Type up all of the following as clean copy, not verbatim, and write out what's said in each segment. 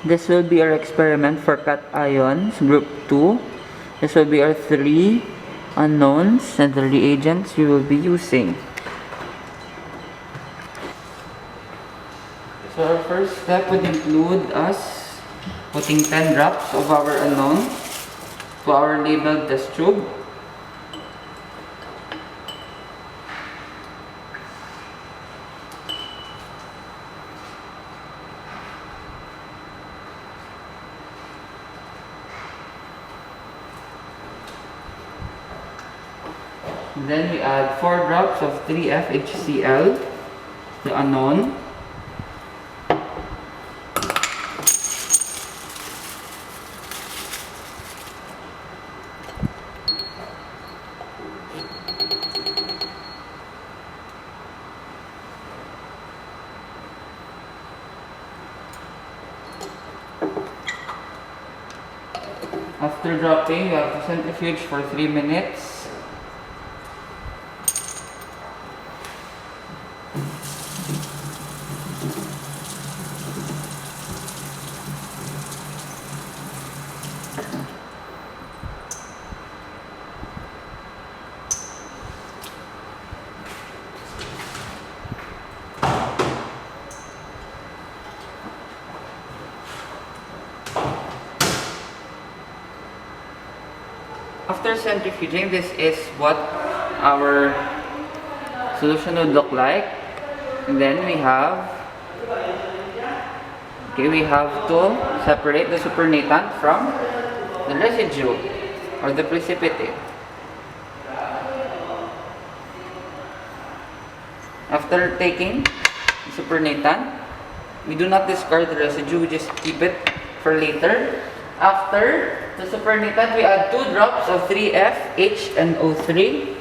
This will be our experiment for cations, group 2. This will be our 3 unknowns and the reagents we will be using. So our first step would include us putting 10 drops of our unknown to our labeled test tube. Then we add 4 drops of 3FHCl, the unknown. After dropping, we have to centrifuge for 3 minutes. After centrifuging, this is what our solution would look like. And then we have to separate the supernatant from the residue or the precipitate. After taking the supernatant, we do not discard the residue, we just keep it for later. After the supernatant, we add 2 drops of 3FHNO3.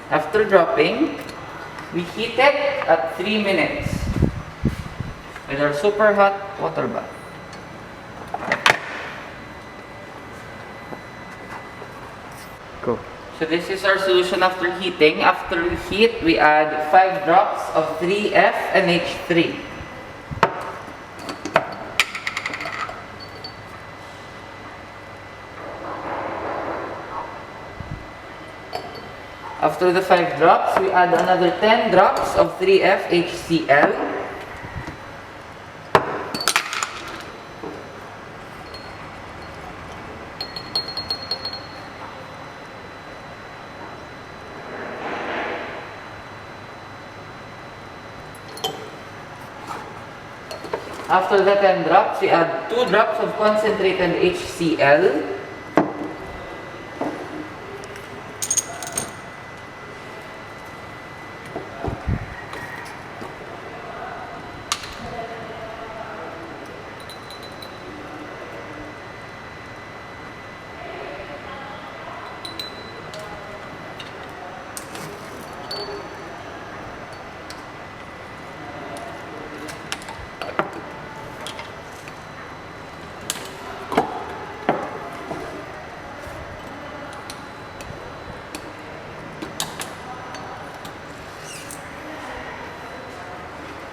After dropping, we heat it at 3 minutes with our super hot water bath. Go. So this is our solution after heating. After we heat, we add 5 drops of 3FNH3. After the 5 drops, we add another 10 drops of 3FHCl. After the 10 drops, we add 2 drops of concentrated HCl.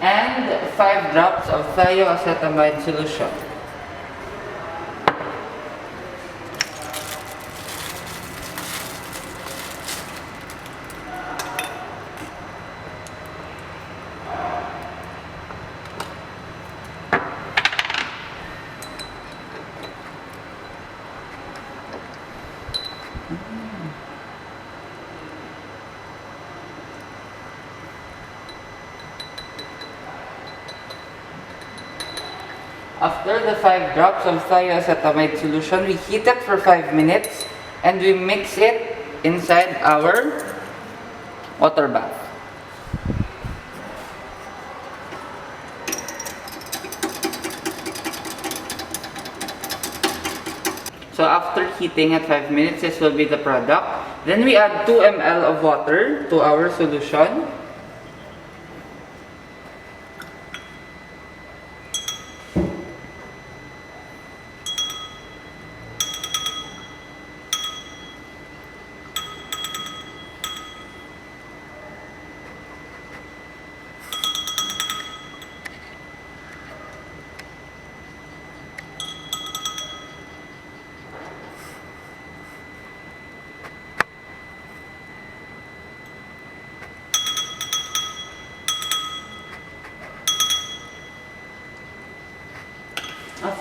And 5 drops of thioacetamide solution. After the 5 drops of thioacetamide solution, we heat it for 5 minutes and we mix it inside our water bath. So after heating at 5 minutes, this will be the product. Then we add 2 ml of water to our solution.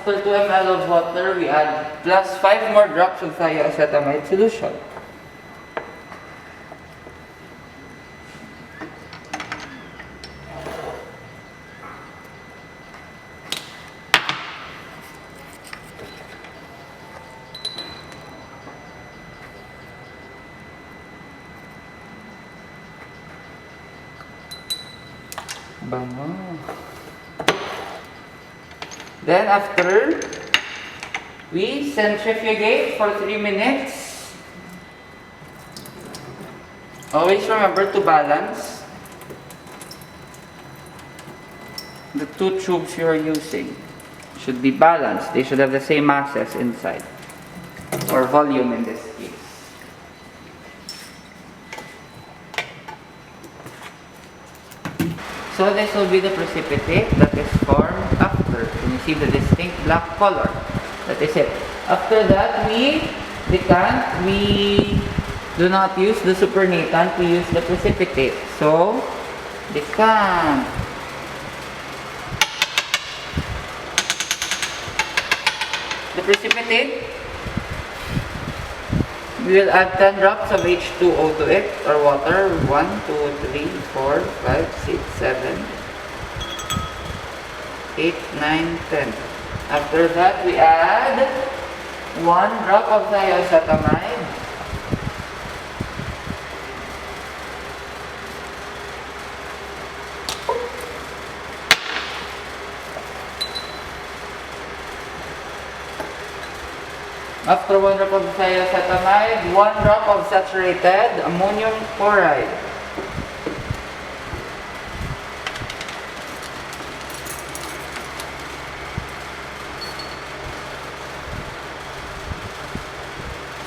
After 2 ml of water, we add plus 5 more drops of thioacetamide solution. Bango. Then after, we centrifugate for 3 minutes. Always remember to balance the two tubes you are using. Should be balanced. They should have the same masses inside, or volume in this case. So this will be the precipitate that is formed after. Can you see the distinct black color? That is it. After that, we decant. We do not use the supernatant, we use the precipitate. So, decant. The precipitate, we will add 10 drops of H2O to it, or water. 1, 2, 3, 4, 5, 6, 7, 8, 9, 10. After that, we add 1 drop of thioacetamide. After 1 drop of thioacetamide, 1 drop of saturated ammonium chloride.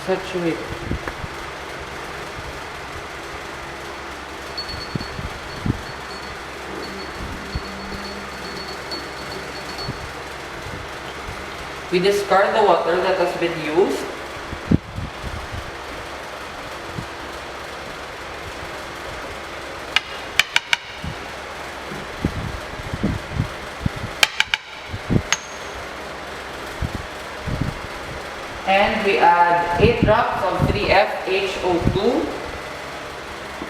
Saturate. We discard the water that has been used. And we add 8 drops of 3FHO2,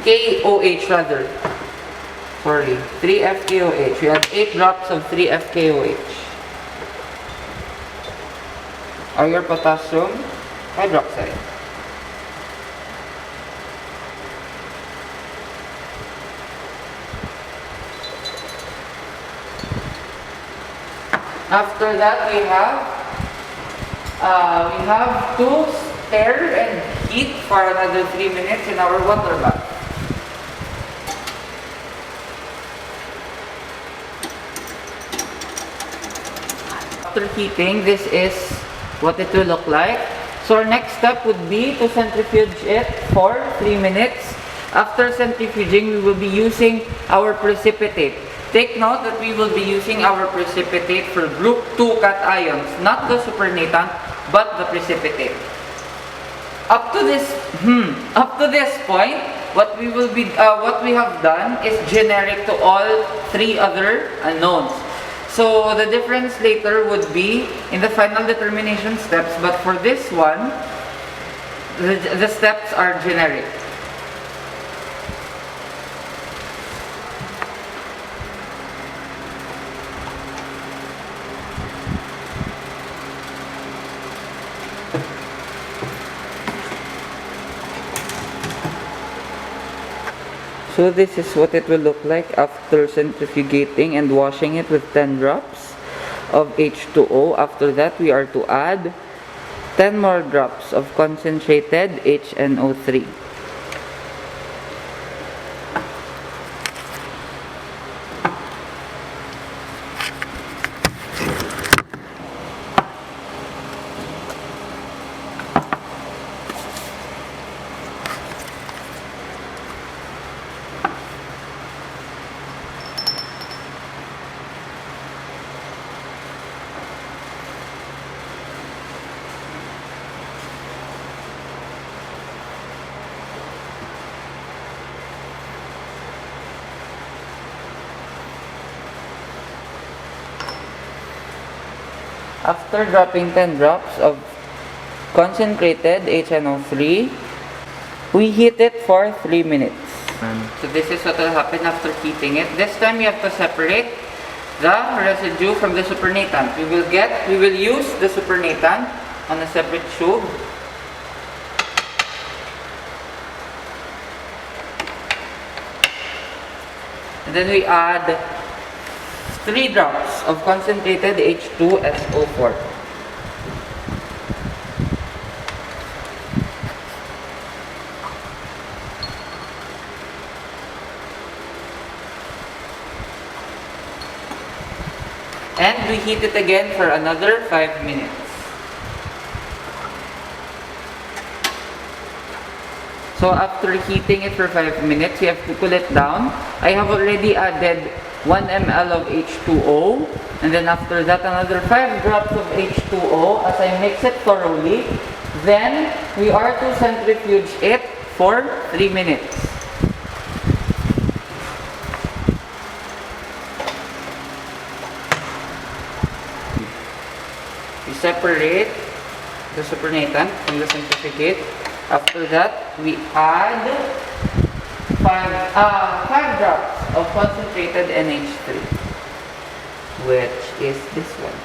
KOH rather. Sorry, 3FKOH. We add 8 drops of 3FKOH. Or your potassium hydroxide. After that, we have to stir and heat for another 3 minutes in our water bath. After heating, this is what it will look like. So our next step would be to centrifuge it for 3 minutes. After centrifuging, we will be using our precipitate. Take note that we will be using our precipitate for group 2 cations, not the supernatant, but the precipitate. Up to this point, what we have done is generic to all 3 other unknowns. So the difference later would be in the final determination steps, but for this one, the steps are generic. So this is what it will look like after centrifugating and washing it with 10 drops of H2O. After that, we are to add 10 more drops of concentrated HNO3. after dropping 10 drops of concentrated HNO3, we heat it for 3 minutes. So this is what will happen after heating it. This time you have to separate the residue from the supernatant. We will use the supernatant on a separate tube. And then we add 3 drops of concentrated H2SO4. And we heat it again for another 5 minutes. So after heating it for 5 minutes, you have to cool it down. I have already added 1 ml of H2O, and then after that another 5 drops of H2O as I mix it thoroughly. Then we are to centrifuge it for 3 minutes. We separate the supernatant from the centrifugate. After that, we add 5 drops of concentrated NH3, which is this one.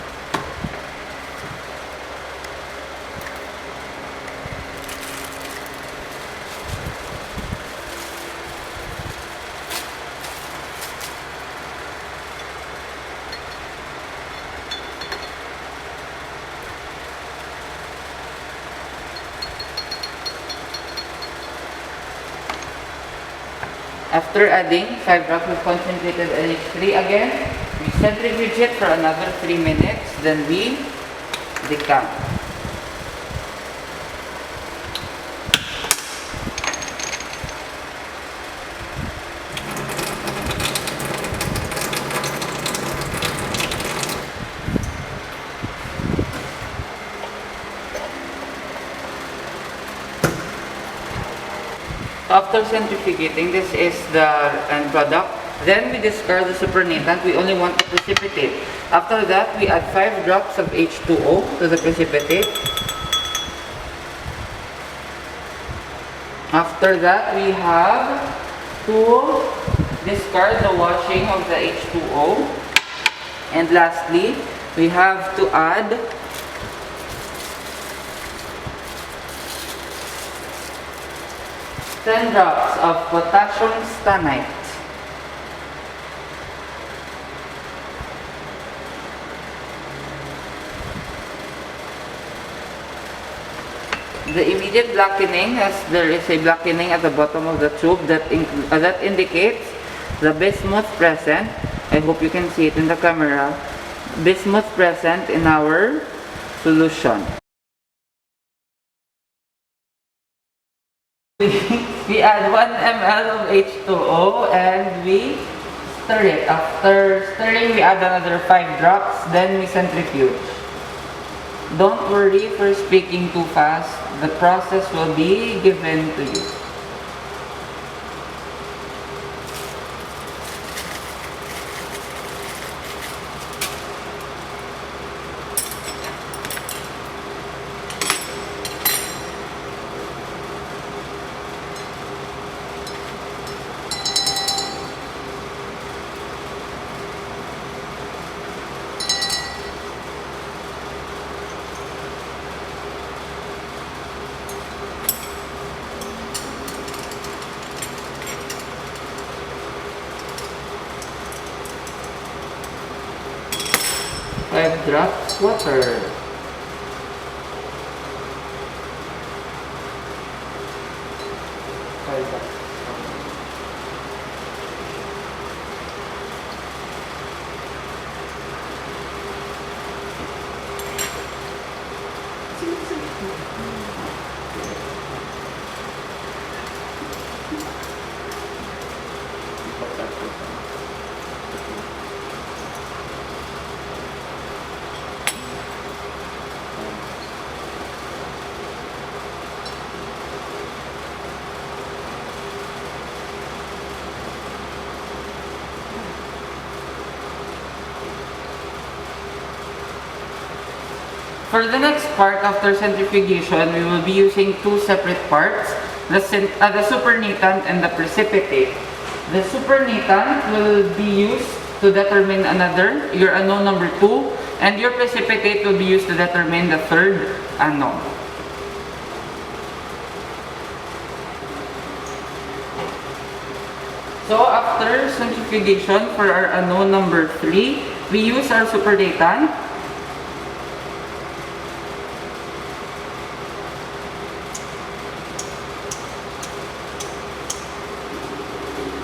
After adding 5 drops of concentrated NH3 again, we centrifuge it for another 3 minutes, then we decant. After centrifugating, this is the end product. Then we discard the supernatant. We only want to precipitate. After that, we add 5 drops of H2O to the precipitate. After that, we have to discard the washing of the H2O. And lastly, we have to add 10 drops of potassium stannite. The immediate blackening, as there is a blackening at the bottom of the tube that indicates the bismuth present. I hope you can see it in the camera. Bismuth present in our solution. We add 1 ml of H2O and we stir it. After stirring, we add another 5 drops, then we centrifuge. Don't worry for speaking too fast. The process will be given to you. Five drops water. For the next part, after centrifugation, we will be using two separate parts, the supernatant and the precipitate. The supernatant will be used to determine your unknown number 2, and your precipitate will be used to determine the third unknown. So after centrifugation for our unknown number 3, we use our supernatant.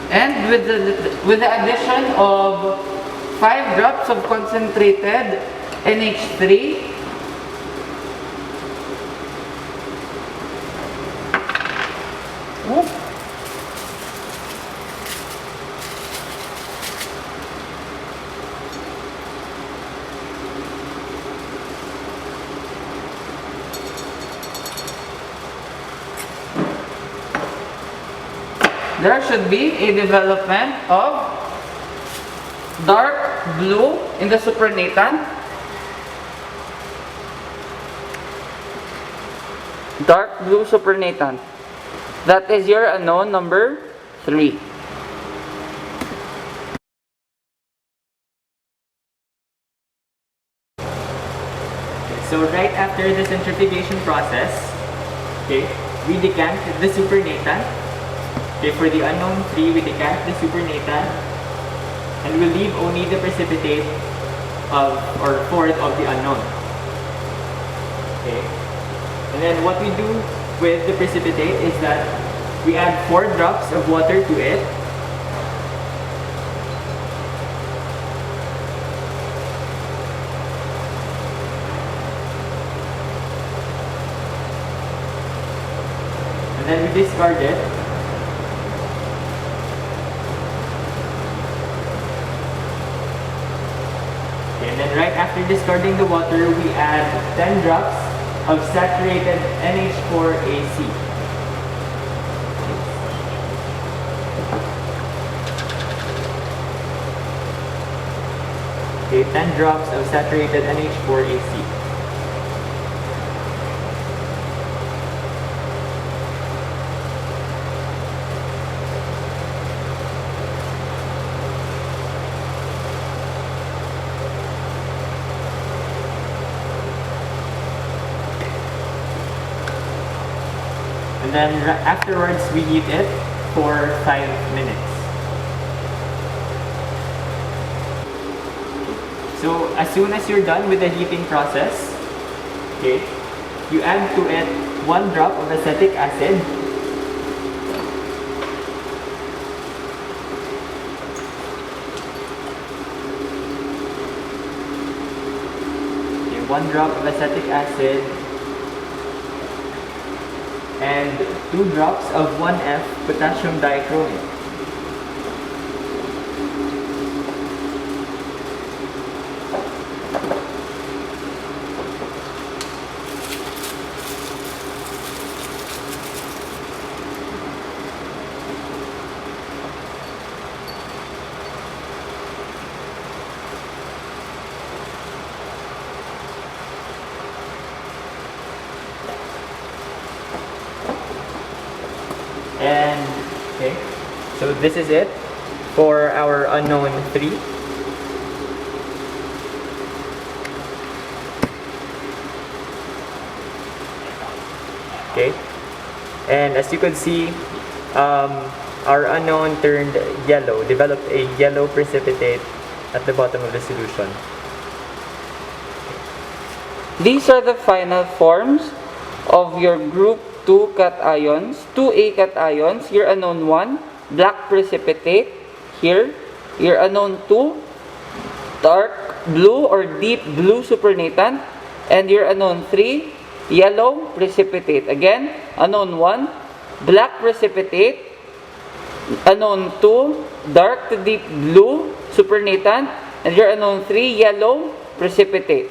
And with the addition of 5 drops of concentrated NH3, there should be a development of dark blue in the supernatant, dark blue supernatant. That is your unknown number 3. So right after the centrifugation process, we decant the supernatant. For the unknown 3, we decant the supernatant, and we leave only the precipitate or fourth of the unknown. And then what we do with the precipitate is that we add 4 drops of water to it. And then we discard it. And then right after discarding the water, we add 10 drops of saturated NH4AC. 10 drops of saturated NH4AC. And then afterwards, we heat it for 5 minutes. So as soon as you're done with the heating process, you add to it 1 drop of acetic acid. One drop of acetic acid and 2 drops of 1F potassium dichromate. And so this is it for our unknown 3. And as you can see, our unknown turned yellow, developed a yellow precipitate at the bottom of the solution. These are the final forms of your group 2 cations, 2A cations, your unknown 1, black precipitate, here, your unknown 2, dark blue or deep blue supernatant, and your unknown 3, yellow precipitate. Again, unknown 1, black precipitate, unknown 2, dark to deep blue supernatant, and your unknown 3, yellow precipitate.